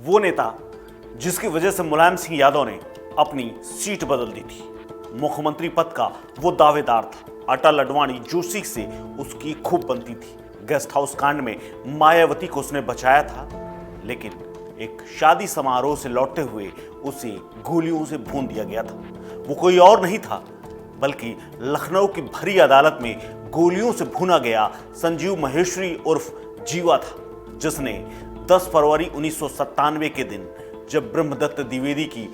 वो नेता जिसकी वजह से मुलायम सिंह यादव ने अपनी सीट बदल दी थी। मुख्यमंत्री पद का वो दावेदार था। अटल अडवाणी जोशी से उसकी खूब बनती थी। गेस्ट हाउस कांड में मायावती को उसने बचाया था, लेकिन एक शादी समारोह से लौटते हुए उसे गोलियों से भून दिया गया था। वो कोई और नहीं था बल्कि लखनऊ की भरी अदालत में गोलियों से भूना गया संजीव महेश्वरी उर्फ जीवा था, जिसने 10 फरवरी 1997 के दिन जब ब्रह्मदत्त द्विवेदी की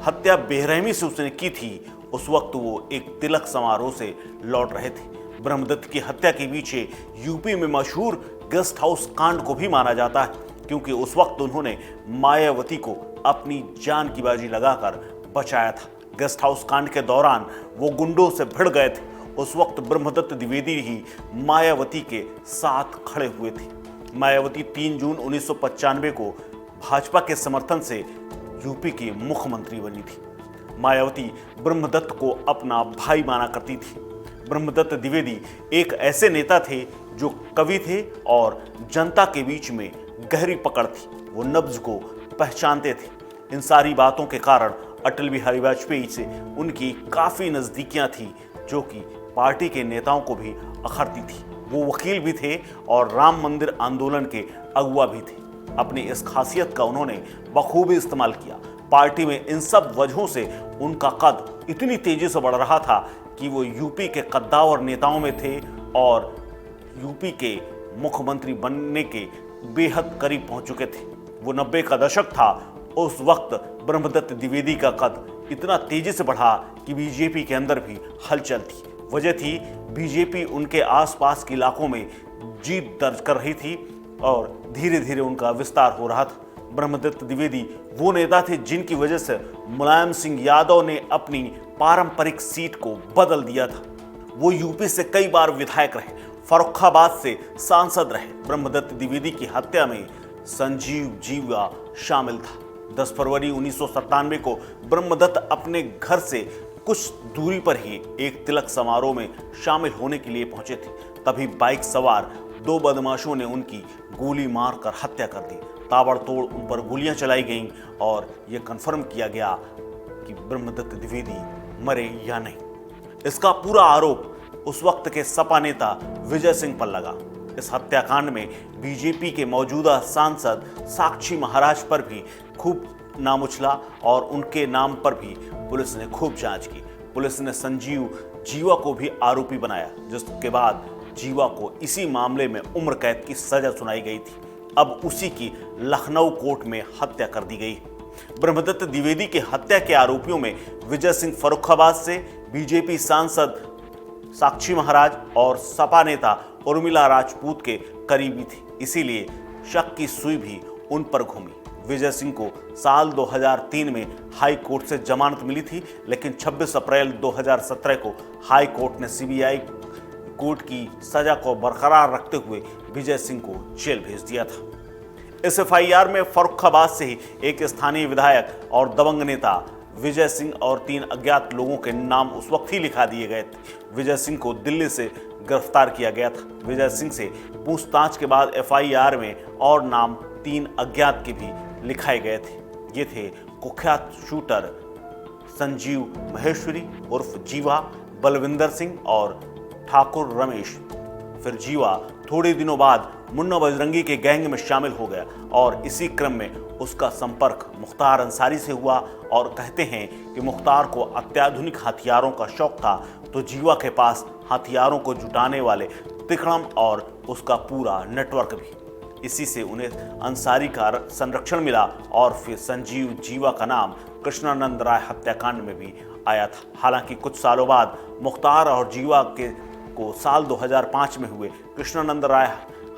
हत्या बेरहमी से उसने की थी, उस वक्त वो एक तिलक समारोह से लौट रहे थे। ब्रह्मदत्त की हत्या के पीछे यूपी में मशहूर गेस्ट हाउस कांड को भी माना जाता है, क्योंकि उस वक्त उन्होंने मायावती को अपनी जान की बाजी लगाकर बचाया था। गेस्ट हाउस कांड के दौरान वो गुंडों से भिड़ गए थे। उस वक्त ब्रह्मदत्त द्विवेदी ही मायावती के साथ खड़े हुए थे। मायावती 3 जून 1995 को भाजपा के समर्थन से यूपी की मुख्यमंत्री बनी थी। मायावती ब्रह्मदत्त को अपना भाई माना करती थी। ब्रह्मदत्त द्विवेदी एक ऐसे नेता थे जो कवि थे और जनता के बीच में गहरी पकड़ थी। वो नब्ज को पहचानते थे। इन सारी बातों के कारण अटल बिहारी वाजपेयी से उनकी काफ़ी नज़दीकियां थी, जो कि पार्टी के नेताओं को भी अखरती थी। वो वकील भी थे और राम मंदिर आंदोलन के अगुवा भी थे। अपनी इस खासियत का उन्होंने बखूबी इस्तेमाल किया। पार्टी में इन सब वजहों से उनका कद इतनी तेजी से बढ़ रहा था कि वो यूपी के कद्दावर नेताओं में थे और यूपी के मुख्यमंत्री बनने के बेहद करीब पहुंच चुके थे। वो 90 का दशक था। उस वक्त ब्रह्मदत्त द्विवेदी का कद इतना तेजी से बढ़ा कि बीजेपी के अंदर भी हलचल थी। वजह थी बीजेपी उनके आसपास के इलाकों में जीत दर्ज कर रही थी और धीरे धीरे उनका विस्तार हो रहा था। ब्रह्मदत्त द्विवेदी वो नेता थे जिनकी वजह से मुलायम सिंह यादव ने अपनी पारंपरिक सीट को बदल दिया था। वो यूपी से कई बार विधायक रहे, फर्रुखाबाद से सांसद रहे। ब्रह्मदत्त द्विवेदी की हत्या में संजीव जीवा शामिल था। 10 फरवरी 1997 को ब्रह्मदत्त अपने घर से कुछ दूरी पर ही एक तिलक समारोह में शामिल होने के लिए पहुंचे थे। तभी बाइक सवार 2 बदमाशों ने उनकी गोली मारकर हत्या कर दी। ताबड़तोड़ उन पर गोलियां चलाई गईं और यह कन्फर्म किया गया कि ब्रह्मदत्त द्विवेदी मरे या नहीं। इसका पूरा आरोप उस वक्त के सपा नेता विजय सिंह पर लगा। इस हत्याकांड में बीजेपी के मौजूदा सांसद साक्षी महाराज पर भी खूब नाम उछला और उनके नाम पर भी पुलिस ने खूब जांच की। पुलिस ने संजीव जीवा को भी आरोपी बनाया, जिसके बाद जीवा को इसी मामले में उम्र कैद की सजा सुनाई गई थी। अब उसी की लखनऊ कोर्ट में हत्या कर दी गई। ब्रह्मदत्त द्विवेदी के हत्या के आरोपियों में विजय सिंह फर्रुखाबाद से, बीजेपी सांसद साक्षी महाराज और सपा नेता उर्मिला राजपूत के करीबी थे। इसीलिए शक की सुई भी उन पर घूमी। विजय सिंह को साल 2003 में हाई कोर्ट से जमानत मिली थी, लेकिन 26 अप्रैल 2017 को हाई कोर्ट ने सीबीआई कोर्ट की सजा को बरकरार रखते हुए विजय सिंह को जेल भेज दिया था। इस एफआईआर में फर्रुखाबाद से ही एक स्थानीय विधायक और दबंग नेता विजय सिंह और 3 अज्ञात लोगों के नाम उस वक्त ही लिखा दिए गए थे। विजय सिंह को दिल्ली से गिरफ्तार किया गया था। विजय सिंह से पूछताछ के बाद एफआईआर में और नाम 3 अज्ञात के भी लिखाए गए थे। ये थे कुख्यात शूटर संजीव महेश्वरी उर्फ जीवा, बलविंदर सिंह और ठाकुर रमेश। फिर जीवा थोड़े दिनों बाद मुन्ना बजरंगी के गैंग में शामिल हो गया और इसी क्रम में उसका संपर्क मुख्तार अंसारी से हुआ। और कहते हैं कि मुख्तार को अत्याधुनिक हथियारों का शौक था, तो जीवा के पास हथियारों को जुटाने वाले तिकड़म और उसका पूरा नेटवर्क भी। इसी से उन्हें अंसारी का संरक्षण मिला और फिर संजीव जीवा का नाम कृष्णानंद राय हत्याकांड में भी आया था। हालांकि कुछ सालों बाद मुख्तार और जीवा को साल 2005 में हुए कृष्णानंद राय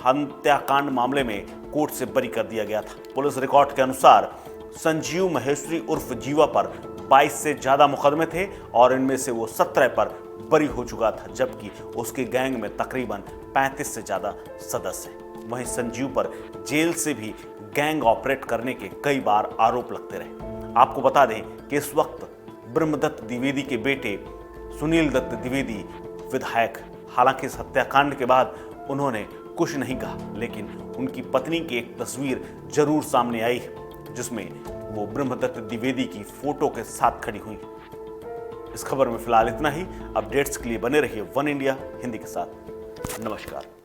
हत्याकांड मामले में कोर्ट से बरी कर दिया गया था। पुलिस रिकॉर्ड के अनुसार संजीव महेश्वरी उर्फ जीवा पर 22 से ज़्यादा मुकदमे थे और इनमें से वो 17 पर बरी हो चुका था, जबकि उसके गैंग में तकरीबन 35 से ज़्यादा सदस्य हैं। वहीं संजीव पर जेल से भी गैंग ऑपरेट करने के कई बार आरोप लगते रहे। आपको बता दें कि इस वक्त ब्रह्मदत्त द्विवेदी के बेटे सुनील दत्त द्विवेदी विधायक। हालांकि इस हत्याकांड के बाद उन्होंने कुछ नहीं कहा, लेकिन उनकी पत्नी की एक तस्वीर जरूर सामने आई, जिसमें वो ब्रह्मदत्त द्विवेदी की फोटो के साथ खड़ी हुई। इस खबर में फिलहाल इतना ही। अपडेट्स के लिए बने रहिए वन इंडिया हिंदी के साथ। नमस्कार।